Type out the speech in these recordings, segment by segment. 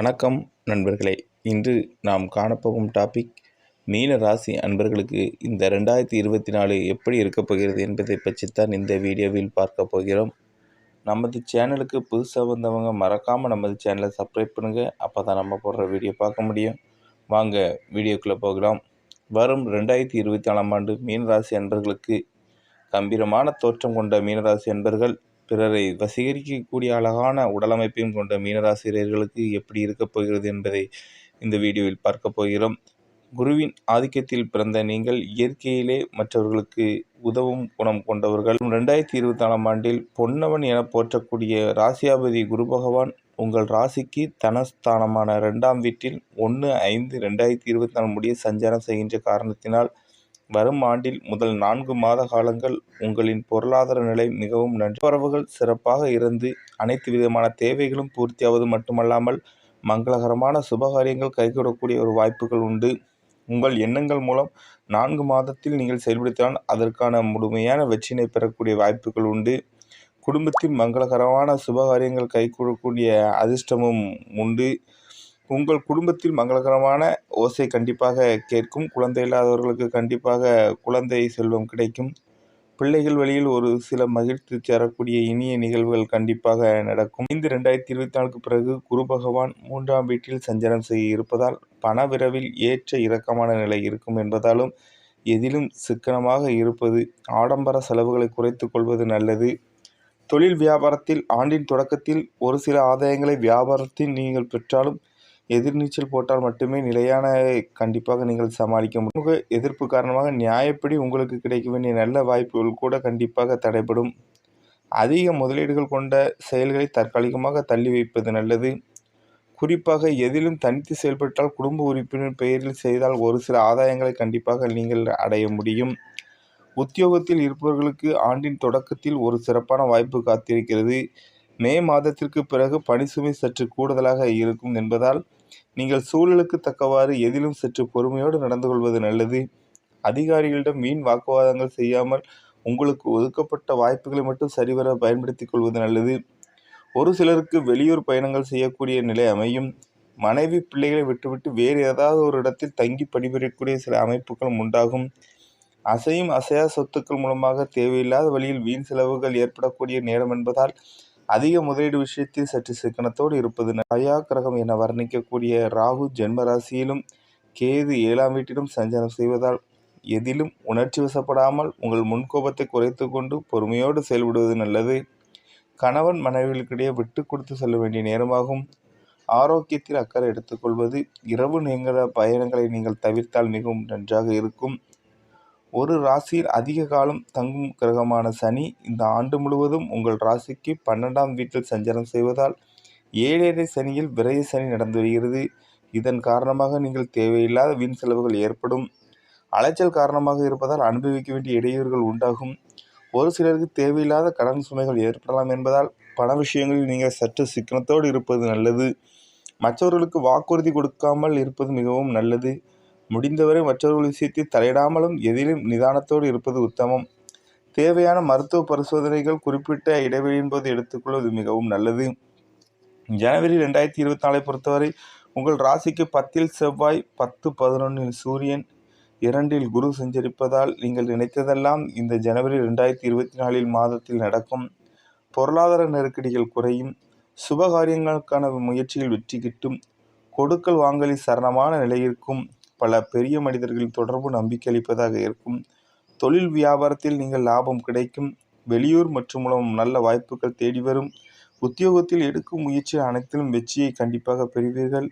வணக்கம் நண்பர்களே. இன்று நாம் காணப்போகும் டாபிக் மீன ராசி அன்பர்களுக்கு இந்த 2024 எப்படி இருக்கப் போகிறது என்பதை பற்றித்தான் இந்த வீடியோவில் பார்க்க போகிறோம். நமது சேனலுக்கு புதுசாக வந்தவங்க மறக்காமல் நமது சேனலை சப்ஸ்கிரைப் பண்ணுங்கள். அப்போ தான் நம்ம போடுற வீடியோ பார்க்க முடியும். வாங்க வீடியோக்குள்ளே போகலாம். வரும் 2024 ஆண்டு மீனராசி அன்பர்களுக்கு கம்பீரமான தோற்றம் கொண்ட மீனராசி அன்பர்கள், பிறரை வசீகரிக்கக்கூடிய அழகான உடலமைப்பையும் கொண்ட மீனராசிரியர்களுக்கு எப்படி இருக்கப் போகிறது என்பதை இந்த வீடியோவில் பார்க்க போகிறோம். குருவின் ஆதிக்கத்தில் பிறந்த நீங்கள் இயற்கையிலே மற்றவர்களுக்கு உதவும் குணம் கொண்டவர்கள். 2024 ஆண்டில் பொன்னவன் என போற்றக்கூடிய ராசியாபதி குரு பகவான் உங்கள் ராசிக்கு தனஸ்தானமான 2ஆம் வீட்டில் 1/5/2024 முடிய சஞ்சாரம் செய்கின்ற காரணத்தினால் வரும் ஆண்டில் முதல் 4 மாத காலங்கள் உங்களின் பொருளாதார நிலை மிகவும் வரவுகள் சிறப்பாக இருந்து அனைத்து விதமான தேவைகளும் பூர்த்தியாவது மட்டுமல்லாமல் மங்களகரமான சுபகாரியங்கள் கைகூடக்கூடிய ஒரு வாய்ப்புகள் உண்டு. உங்கள் எண்ணங்கள் மூலம் 4 மாதத்தில் நீங்கள் செயல்படுத்தினால் அதற்கான முழுமையான வெற்றினை பெறக்கூடிய வாய்ப்புகள் உண்டு. குடும்பத்தில் மங்களகரமான சுபகாரியங்கள் கைகூடக்கூடிய அதிர்ஷ்டமும் உண்டு. உங்கள் குடும்பத்தில் மங்களகரமான ஓசை கண்டிப்பாக கேட்கும். குழந்தை இல்லாதவர்களுக்கு கண்டிப்பாக குழந்தை செல்வம் கிடைக்கும். பிள்ளைகள் வழியில் ஒரு சில மகிழ்ச்சி தரக்கூடிய இனிய நிகழ்வுகள் கண்டிப்பாக நடக்கும். 5/2024 பிறகு குரு பகவான் 3ஆம் வீட்டில் சஞ்சாரம் செய்ய இருப்பதால் பணவிரவில் ஏற்ற இறக்கமான நிலை இருக்கும் என்பதாலும் எதிலும் சிக்கனமாக இருப்பது, ஆடம்பர செலவுகளை குறைத்து கொள்வது நல்லது. தொழில் வியாபாரத்தில் ஆண்டின் தொடக்கத்தில் ஒரு சில ஆதாயங்களை வியாபாரத்தில் நீங்கள் பெற்றாலும் எதிர்நீச்சல் போட்டால் மட்டுமே நிலையான கண்டிப்பாக நீங்கள் சமாளிக்க முடியும். சமூக எதிர்ப்பு காரணமாக நியாயப்படி உங்களுக்கு கிடைக்க வேண்டிய நல்ல வாய்ப்புகள் கூட கண்டிப்பாக தடைபடும். அதிக முதலீடுகள் கொண்ட செயல்களை தற்காலிகமாக தள்ளி வைப்பது நல்லது. குறிப்பாக எதிலும் தனித்து செயல்பட்டால் குடும்ப உறுப்பினர் பெயரில் செய்தால் ஒரு சில ஆதாயங்களை கண்டிப்பாக நீங்கள் அடைய முடியும். உத்தியோகத்தில் இருப்பவர்களுக்கு ஆண்டின் தொடக்கத்தில் ஒரு சிறப்பான வாய்ப்பு காத்திருக்கிறது. மே மாதத்திற்கு பிறகு பணிசுமை சற்று கூடுதலாக இருக்கும் என்பதால் நீங்கள் சூழலுக்கு தக்கவாறு எதிலும் சற்று பொறுமையோடு நடந்து கொள்வது நல்லது. அதிகாரிகளிடம் வீண் வாக்குவாதங்கள் செய்யாமல் உங்களுக்கு ஒதுக்கப்பட்ட வாய்ப்புகளை மட்டும் சரிவர பயன்படுத்திக் கொள்வது நல்லது. ஒரு சிலருக்கு வெளியூர் பயணங்கள் செய்யக்கூடிய நிலை அமையும். மனைவி பிள்ளைகளை விட்டுவிட்டு வேறு ஏதாவது ஒரு இடத்தில் தங்கி பணிபுரியக்கூடிய சில அமைப்புகளும் உண்டாகும். அசையும் அசையா சொத்துக்கள் மூலமாக தேவையில்லாத வழியில் வீண் செலவுகள் ஏற்படக்கூடிய நேரம் என்பதால் அதிக முதலீடு விஷயத்தில் சற்று சிக்கனத்தோடு இருப்பது. தயா கிரகம் என வர்ணிக்கக்கூடிய ராகு ஜென்ம ராசியிலும் கேது 7ஆம் வீட்டிலும் சஞ்சாரம் செய்வதால் எதிலும் உணர்ச்சி வசப்படாமல் உங்கள் முன்கோபத்தை குறைத்து கொண்டு பொறுமையோடு செயல்படுவது நல்லது. கணவன் மனைவிகளுக்கிடையே விட்டு கொடுத்து செல்ல வேண்டிய நேரமாகும். ஆரோக்கியத்தில் அக்கறை எடுத்துக்கொள்வது, இரவு நேர பயணங்களை நீங்கள் தவிர்த்தால் மிகவும் நன்றாக இருக்கும். ஒரு ராசியில் அதிக காலம் தங்கும் கிரகமான சனி இந்த ஆண்டு முழுவதும் உங்கள் ராசிக்கு 12ஆம் வீட்டில் சஞ்சாரம் செய்வதால் 7.5 சனியில் விரய சனி நடந்து வருகிறது. இதன் காரணமாக நீங்கள் தேவையில்லாத வீண் செலவுகள் ஏற்படும். அலைச்சல் காரணமாக இருப்பதால் அனுபவிக்க வேண்டிய இடையூறுகள் உண்டாகும். ஒரு சிலருக்கு தேவையில்லாத கடன் சுமைகள் ஏற்படலாம் என்பதால் பண விஷயங்களில் நீங்கள் சற்று சிக்கனத்தோடு இருப்பது நல்லது. மற்றவர்களுக்கு வாக்குறுதி கொடுக்காமல் இருப்பது மிகவும் நல்லது. முடிந்தவரை மற்றவர்கள் விஷயத்தில் தலையிடாமலும் எதிலும் நிதானத்தோடு இருப்பது உத்தமம். தேவையான மருத்துவ பரிசோதனைகள் குறிப்பிட்ட இடைவெளியின் போது எடுத்துக்கொள்வது மிகவும் நல்லது. ஜனவரி 2024 பொறுத்தவரை உங்கள் ராசிக்கு 10இல் செவ்வாய், 10-11இல் சூரியன், 2இல் குரு சஞ்சரிப்பதால் நீங்கள் நினைத்ததெல்லாம் இந்த ஜனவரி 2024 மாதத்தில் நடக்கும். பொருளாதார நெருக்கடிகள் குறையும். சுபகாரியங்களுக்கான முயற்சிகள் வெற்றி கிட்டும். கொடுக்கல் வாங்கலில் சரணமான நிலை இருக்கும். பல பெரிய மனிதர்களின் தொடர்பு நம்பிக்கை அளிப்பதாக இருக்கும். தொழில் வியாபாரத்தில் நீங்கள் லாபம் கிடைக்கும். வெளியூர் மற்றும் மூலம் நல்ல வாய்ப்புகள் தேடி வரும். உத்தியோகத்தில் எடுக்கும் முயற்சி அனைத்திலும் வெற்றியை கண்டிப்பாக பெறுவீர்கள்.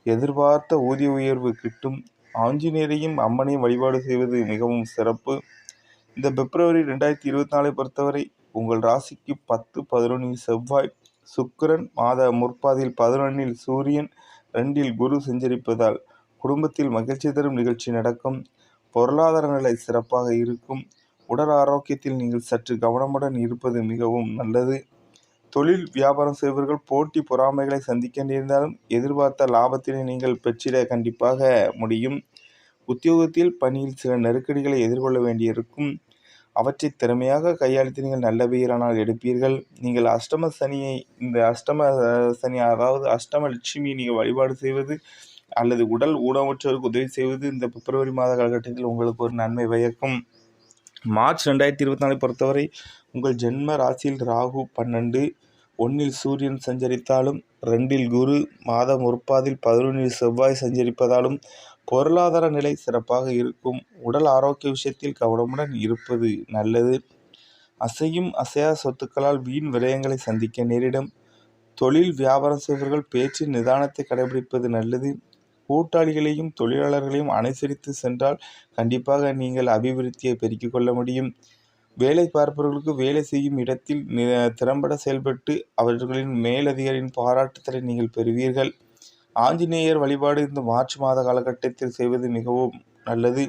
எதிர்பார்த்த ஊதிய உயர்வு கிட்டும். ஆஞ்சநேயரையும் அம்மனையும் வழிபாடு செய்வது மிகவும் சிறப்பு. இந்த பிப்ரவரி 2024 பொறுத்தவரை உங்கள் ராசிக்கு 10-11இல் செவ்வாய், சுக்கிரன் மாத முற்பாதியில் 11இல் சூரியன், 2இல் குரு சஞ்சரிப்பதால் குடும்பத்தில் மகிழ்ச்சி தரும் நிகழ்ச்சி நடக்கும். பொருளாதார நிலை சிறப்பாக இருக்கும். உடல் ஆரோக்கியத்தில் நீங்கள் சற்று கவனமுடன் இருப்பது மிகவும் நல்லது. தொழில் வியாபாரம் செய்பவர்கள் போட்டி பொறாமைகளை சந்திக்க நேர்ந்தாலும் எதிர்பார்த்த லாபத்தினை நீங்கள் பெற்றிட கண்டிப்பாக முடியும். உத்தியோகத்தில் பணியில் சில நெருக்கடிகளை எதிர்கொள்ள வேண்டியிருக்கும். அவற்றை திறமையாக கையாளித்து நீங்கள் நல்ல பெயரானால் எடுப்பீர்கள். நீங்கள் அஷ்டம சனியை இந்த அஷ்டம சனி அதாவது அஷ்டம லட்சுமியை நீங்கள் வழிபாடு செய்வது அல்லது உடல் ஊனமுற்றோருக்கு உதவி செய்வது இந்த பிப்ரவரி மாத காலகட்டத்தில் உங்களுக்கு ஒரு நன்மை பயக்கும். மார்ச் 2024 பொறுத்தவரை உங்கள் ஜென்ம ராசியில் ராகு 12, 1 சூரியன் சஞ்சரித்தாலும் 2 குரு, மாதம் முற்பாதில் 11 செவ்வாய் சஞ்சரிப்பதாலும் பொருளாதார நிலை சிறப்பாக இருக்கும். உடல் ஆரோக்கிய விஷயத்தில் கவனமுடன் இருப்பது நல்லது. அசையும் அசையா சொத்துக்களால் வீண் விரயங்களை சந்திக்க நேரிடும். தொழில் வியாபாரம் செய்பவர்கள் பேச்சில் நிதானத்தை கடைபிடிப்பது நல்லது. கூட்டாளிகளையும் தொழிலாளர்களையும் அனுசரித்து சென்றால் கண்டிப்பாக நீங்கள் அபிவிருத்தியை பெருக்கிக் கொள்ள முடியும். வேலை பார்ப்பவர்களுக்கு வேலை செய்யும் இடத்தில் திறம்பட செயல்பட்டு அவர்களின் மேலதிகாரியின் பாராட்டுதலை நீங்கள் பெறுவீர்கள். ஆஞ்சநேயர் வழிபாடு இந்த மார்ச் மாத காலகட்டத்தில் செய்வது மிகவும் நல்லது.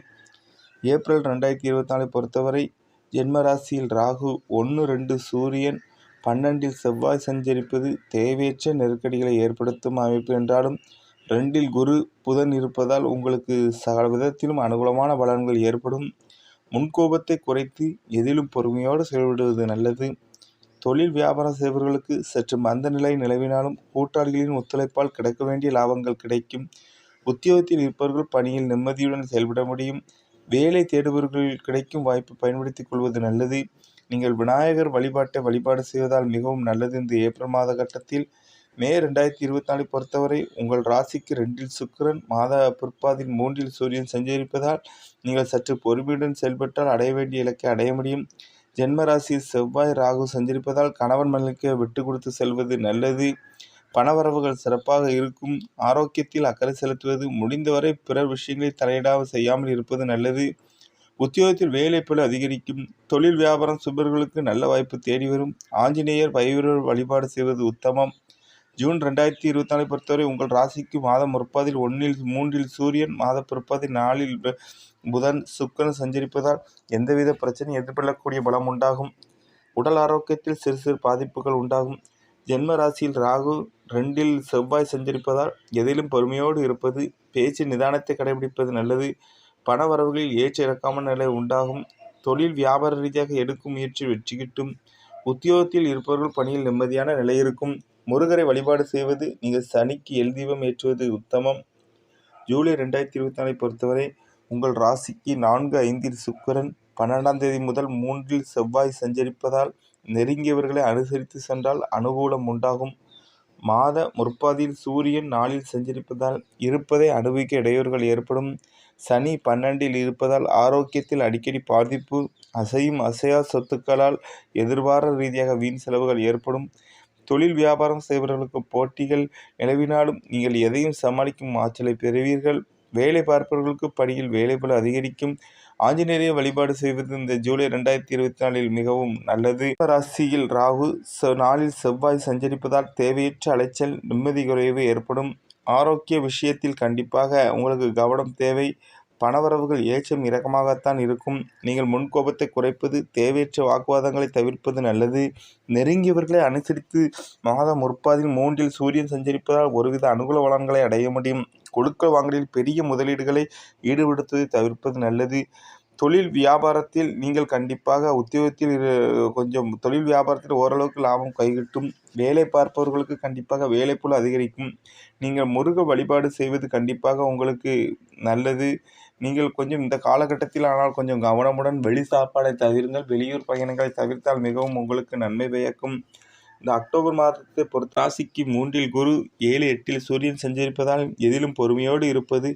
ஏப்ரல் 2024 பொறுத்தவரை ஜென்மராசியில் ராகு 1, 2 சூரியன் 12 செவ்வாய் சஞ்சரிப்பது தேவையற்ற நெருக்கடிகளை ஏற்படுத்தும் அமைப்பு என்றாலும் 2 குரு புதன் இருப்பதால் உங்களுக்கு சகல விதத்திலும் அனுகூலமான பலன்கள் ஏற்படும். முன்கோபத்தை குறைத்து எதிலும் பொறுமையோடு செயல்படுவது நல்லது. தொழில் வியாபாரம் செய்பவர்களுக்கு சற்று மந்த நிலை நிலவினாலும் கூட்டாளிகளின் ஒத்துழைப்பால் கிடைக்க வேண்டிய லாபங்கள் கிடைக்கும். உத்தியோகத்தில் இருப்பவர்கள் பணியில் நிம்மதியுடன் செயல்பட முடியும். வேலை தேடுபவர்கள் கிடைக்கும் வாய்ப்பை பயன்படுத்திக் கொள்வது நல்லது. நீங்கள் விநாயகர் வழிபாடு செய்வதால் மிகவும் நல்லது. இந்த ஏப்ரல் மாத கட்டத்தில் மே 2024 பொறுத்தவரை உங்கள் ராசிக்கு 2 சுக்கிரன், மாத பிற்பாதில் 3 சூரியன் சஞ்சரிப்பதால் நீங்கள் சற்று பொறுமையுடன் செயல்பட்டால் அடைய வேண்டிய இலக்கை அடைய முடியும். ஜென்ம ராசியில் செவ்வாய் ராகு சஞ்சரிப்பதால் கணவன் மனைவிக்கு விட்டு கொடுத்து செல்வது நல்லது. பணவரவுகள் சிறப்பாக இருக்கும். ஆரோக்கியத்தில் அக்கறை செலுத்துவது, முடிந்தவரை பிறர் விஷயங்களை தலையிடாமல் செய்யாமல் இருப்பது நல்லது. உத்தியோகத்தில் வேலைப்பளு அதிகரிக்கும். தொழில் வியாபாரம் சுபர்களுக்கு நல்ல வாய்ப்பு தேடி வரும். ஆஞ்சநேயர் பைரவர் வழிபாடு செய்வது உத்தமம். ஜூன் 2024 பொறுத்தவரை உங்கள் ராசிக்கு மாதம் முற்பாதில் 1, 3 சூரியன், மாத பிற்பாதில் 4 புதன், சுக்கிரன் சஞ்சரிப்பதால் எந்தவித பிரச்சனையும் எதிர்கொள்ளக்கூடிய பலம் உண்டாகும். உடல் ஆரோக்கியத்தில் சிறு சிறு பாதிப்புகள் உண்டாகும். ஜென்ம ராசியில் ராகு 2 செவ்வாய் சஞ்சரிப்பதால் எதிலும் பொறுமையோடு இருப்பது, பேச்சு நிதானத்தை கடைபிடிப்பது நல்லது. பண வரவுகளில் ஏற்ற இறக்காமல் நிலை உண்டாகும். தொழில் வியாபார ரீதியாக எடுக்கும் முயற்சி வெற்றி கிட்டும். உத்தியோகத்தில் இருப்பவர்கள் பணியில் நிம்மதியான நிலை இருக்கும். முருகரை வழிபாடு செய்வது, நீங்கள் சனிக்கு எல் தீபம் ஏற்றுவது உத்தமம். ஜூலை 2024 பொறுத்தவரை உங்கள் ராசிக்கு 4, 5 சுக்கிரன், 12ஆம் தேதி முதல் 3 செவ்வாய் சஞ்சரிப்பதால் நெருங்கியவர்களை அனுசரித்து சென்றால் அனுகூலம் உண்டாகும். மாத முற்பாதியில் சூரியன் 4 சஞ்சரிப்பதால் இருப்பதை அனுபவிக்க இடையூறுகள் ஏற்படும். சனி 12 இருப்பதால் ஆரோக்கியத்தில் அடிக்கடி பாதிப்பு. அசையும் அசையா சொத்துக்களால் எதிர்பாராத ரீதியாக வீண் செலவுகள் ஏற்படும். தொழில் வியாபாரம் செய்பவர்களுக்கு போட்டிகள் நிலவினாலும் நீங்கள் எதையும் சமாளிக்கும் ஆற்றலை பெறுவீர்கள். வேலை பார்ப்பவர்களுக்கு பணியில் வேலைப்பளு அதிகரிக்கும். ஆஞ்சநேய வழிபாடு செய்வது இந்த ஜூலை 2024 மிகவும் நல்லது. ராசியில் ராகு 4 செவ்வாய் சஞ்சரிப்பதால் தேவையற்ற அலைச்சல், நிம்மதி குறைவு ஏற்படும். ஆரோக்கிய விஷயத்தில் கண்டிப்பாக உங்களுக்கு கவனம் தேவை. பணவரவுகள் ஏற்றம் இறக்கமாகத்தான் இருக்கும். நீங்கள் முன்கோபத்தை குறைப்பது, தேவையற்ற வாக்குவாதங்களை தவிர்ப்பது நல்லது. நெருங்கியவர்களை அனுசரித்து மாதம் முற்பாதில் 3 சூரியன் சஞ்சரிப்பதால் ஒருவித அனுகூல பலன்களை அடைய முடியும். கொடுக்கல் வாங்கலில் பெரிய முதலீடுகளை ஈடுபடுத்துவதை தவிர்ப்பது நல்லது. தொழில் வியாபாரத்தில் நீங்கள் கண்டிப்பாக உத்தியோகத்தில் தொழில் வியாபாரத்தில் ஓரளவுக்கு லாபம் கைகிட்டும். வேலை பார்ப்பவர்களுக்கு கண்டிப்பாக வேலைப்பளு அதிகரிக்கும். நீங்கள் முருக வழிபாடு செய்வது கண்டிப்பாக உங்களுக்கு நல்லது. நீங்கள் இந்த காலகட்டத்தில் ஆனால் கொஞ்சம் கவனமுடன் வெளி சாப்பாடை தவிருங்கள். வெளியூர் பயணங்களை தவிர்த்தால் மிகவும் உங்களுக்கு நன்மை பயக்கும். இந்த அக்டோபர் மாதத்தை பொறுத்த ராசிக்கு 3 குரு, 7, 8 சூரியன் சஞ்சரிப்பதால் எதிலும் பொறுமையோடு இருப்பது,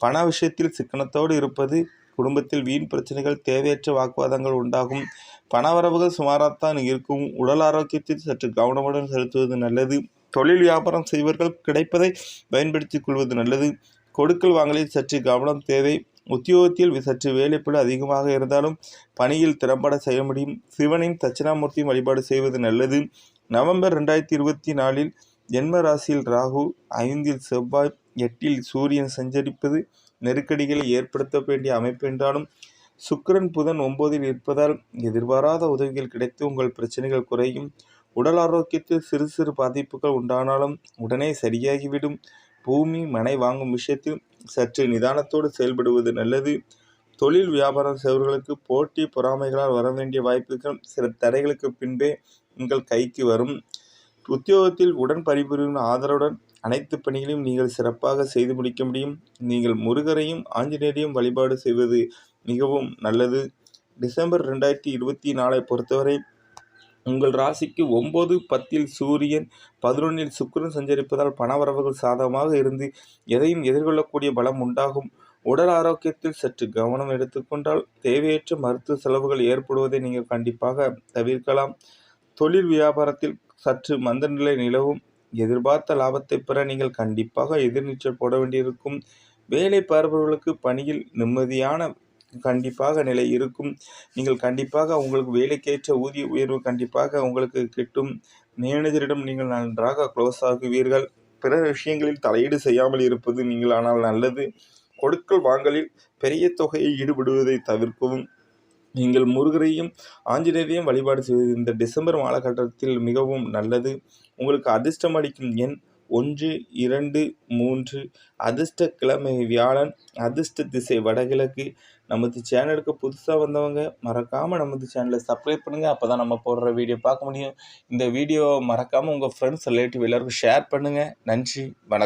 பண விஷயத்தில் சிக்கனத்தோடு இருப்பது, குடும்பத்தில் வீண் பிரச்சனைகள், தேவையற்ற வாக்குவாதங்கள் உண்டாகும். பணவரவுகள் சுமாராகத்தான் இருக்கும். உடல் ஆரோக்கியத்தில் சற்று கவனமுடன் செலுத்துவது நல்லது. தொழில் வியாபாரம் செய்வர்கள் கிடைப்பதை பயன்படுத்திக் கொள்வது நல்லது. கொடுக்கல் வாங்கலில் சற்று கவனம் தேவை. உத்தியோகத்தில் சற்று வேலைப்பளு அதிகமாக இருந்தாலும் பணியில் திறம்பட செய்ய முடியும். சிவனின் தட்சிணாமூர்த்தியும் வழிபாடு செய்வது நல்லது. நவம்பர் 2024 ஜென்ம ராசியில் ராகு 5 செவ்வாய் 8 சூரியன் சஞ்சரிப்பது நெருக்கடிகளை ஏற்படுத்த வேண்டிய அமைப்பு என்றாலும் சுக்கிரன் புதன் 9 இருப்பதால் எதிர்பாராத உதவிகள் கிடைத்து உங்கள் பிரச்சனைகள் குறையும். உடல் ஆரோக்கியத்தில் சிறு சிறு பாதிப்புகள் உண்டானாலும் உடனே சரியாகிவிடும். பூமி மனை வாங்கும் விஷயத்தில் சற்று நிதானத்தோடு செயல்படுவது நல்லது. தொழில் வியாபாரம் செய்பவர்களுக்கு போட்டி பொறாமைகளால் வர வேண்டிய வாய்ப்புகள் சில தடைகளுக்கு பின்பே உங்கள் கைக்கு வரும். உத்தியோகத்தில் உடன் பணிபுரியும் ஆதரவுடன் அனைத்து பணிகளையும் நீங்கள் சிறப்பாக செய்து முடிக்க முடியும். நீங்கள் முருகரையும் ஆஞ்சநேயரையும் வழிபாடு செய்வது மிகவும் நல்லது. டிசம்பர் 2024 பொறுத்தவரை உங்கள் ராசிக்கு 9, 10 சூரியன், 11 சுக்கிரன் சஞ்சரிப்பதால் பணவரவுகள் சாதகமாக இருந்து எதையும் எதிர்கொள்ளக்கூடிய பலம் உண்டாகும். உடல் ஆரோக்கியத்தில் சற்று கவனம் எடுத்துக்கொண்டால் தேவையற்ற மருத்துவ செலவுகள் ஏற்படுவதை நீங்கள் கண்டிப்பாக தவிர்க்கலாம். தொழில் வியாபாரத்தில் சற்று மந்த நிலை நிலவும். எதிர்பார்த்த லாபத்தை பெற நீங்கள் கண்டிப்பாக எதிர்நீச்சல் போட வேண்டியிருக்கும். வேலை பார்ப்பவர்களுக்கு பணியில் நிம்மதியான கண்டிப்பாக நிலை இருக்கும். நீங்கள் கண்டிப்பாக உங்களுக்கு வேலைக்கேற்ற ஊதிய உயர்வு கண்டிப்பாக உங்களுக்கு கிட்டும். மேனேஜரிடம் நீங்கள் நன்றாக க்ளோஸ் ஆகுவீர்கள். பிற விஷயங்களில் தலையீடு செய்யாமல் இருப்பது நீங்கள் ஆனால் நல்லது. கொடுக்கல் வாங்கலில் பெரிய தொகையை ஈடுபடுவதை தவிர்க்கவும். நீங்கள் முருகரையும் ஆஞ்சநேயரையும் வழிபாடு செய்வது இந்த டிசம்பர் காலகட்டத்தில் மிகவும் நல்லது. உங்களுக்கு அதிர்ஷ்டம் அளிக்கும் எண் 1, 2, 3. அதிர்ஷ்ட கிழமை வியாழன். அதிர்ஷ்ட திசை வடகிழக்கு. நமது சேனலுக்கு புதுசாக வந்தவங்க மறக்காமல் நமது சேனலை சப்ஸ்கிரைப் பண்ணுங்கள். அப்போ தான் நம்ம போடுற வீடியோ பார்க்க முடியும். இந்த வீடியோவை மறக்காமல் உங்கள் ஃப்ரெண்ட்ஸ் ரிலேட்டிவ் எல்லாருக்கும் ஷேர் பண்ணுங்கள். நன்றி, வணக்கம்.